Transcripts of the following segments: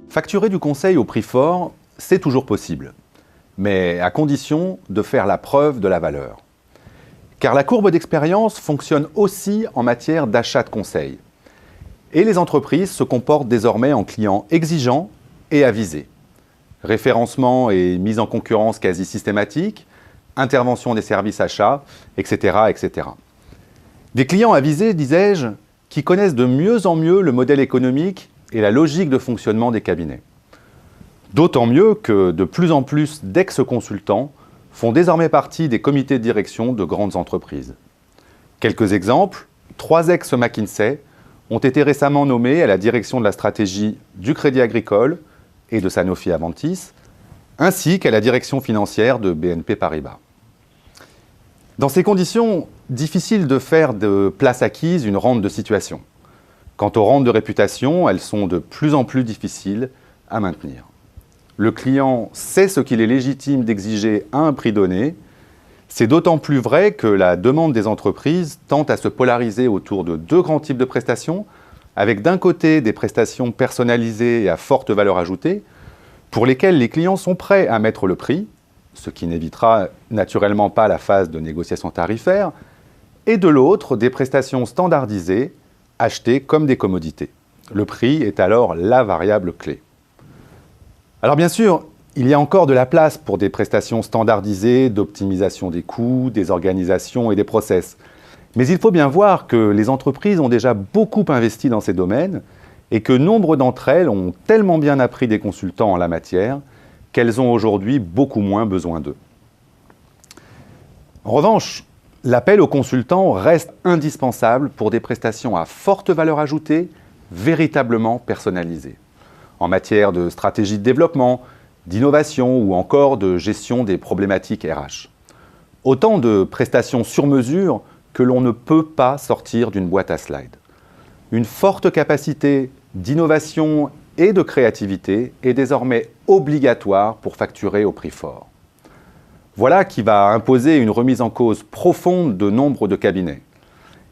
Facturer du conseil au prix fort, c'est toujours possible, mais à condition de faire la preuve de la valeur. Car la courbe d'expérience fonctionne aussi en matière d'achat de conseil. Et les entreprises se comportent désormais en clients exigeants et avisés. Référencement et mise en concurrence quasi systématique, intervention des services achats, etc., etc. Des clients avisés, disais-je, qui connaissent de mieux en mieux le modèle économique et la logique de fonctionnement des cabinets. D'autant mieux que de plus en plus d'ex-consultants font désormais partie des comités de direction de grandes entreprises. Quelques exemples, 3 ex-McKinsey ont été récemment nommés à la direction de la stratégie du Crédit Agricole et de Sanofi Aventis, ainsi qu'à la direction financière de BNP Paribas. Dans ces conditions, difficile de faire de place acquise une rente de situation. Quant aux rentes de réputation, elles sont de plus en plus difficiles à maintenir. Le client sait ce qu'il est légitime d'exiger à un prix donné. C'est d'autant plus vrai que la demande des entreprises tend à se polariser autour de 2 grands types de prestations, avec d'un côté des prestations personnalisées et à forte valeur ajoutée, pour lesquelles les clients sont prêts à mettre le prix, ce qui n'évitera naturellement pas la phase de négociation tarifaire, et de l'autre des prestations standardisées, achetées comme des commodités. Le prix est alors la variable clé. Alors bien sûr, il y a encore de la place pour des prestations standardisées d'optimisation des coûts, des organisations et des process. Mais il faut bien voir que les entreprises ont déjà beaucoup investi dans ces domaines et que nombre d'entre elles ont tellement bien appris des consultants en la matière qu'elles ont aujourd'hui beaucoup moins besoin d'eux. En revanche, l'appel aux consultants reste indispensable pour des prestations à forte valeur ajoutée, véritablement personnalisées, en matière de stratégie de développement, d'innovation ou encore de gestion des problématiques RH. Autant de prestations sur mesure que l'on ne peut pas sortir d'une boîte à slides. Une forte capacité d'innovation et de créativité est désormais obligatoire pour facturer au prix fort. Voilà qui va imposer une remise en cause profonde de nombre de cabinets.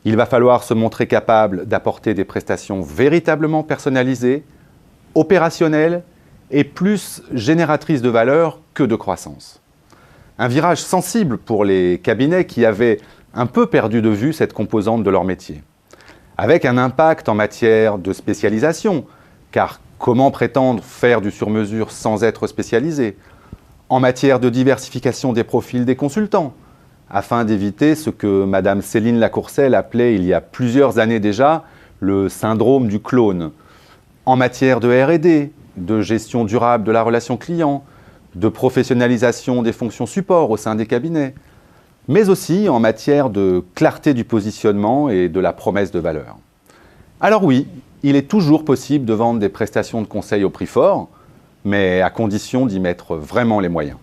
Il va falloir se montrer capable d'apporter des prestations véritablement personnalisées, opérationnelles et plus génératrices de valeur que de croissance. Un virage sensible pour les cabinets qui avaient un peu perdu de vue cette composante de leur métier. Avec un impact en matière de spécialisation, car comment prétendre faire du sur-mesure sans être spécialisé ? En matière de diversification des profils des consultants, afin d'éviter ce que Madame Céline Lacourcelle appelait il y a plusieurs années déjà le syndrome du clone. En matière de R&D, de gestion durable de la relation client, de professionnalisation des fonctions support au sein des cabinets, mais aussi en matière de clarté du positionnement et de la promesse de valeur. Alors oui, il est toujours possible de vendre des prestations de conseil au prix fort, mais à condition d'y mettre vraiment les moyens.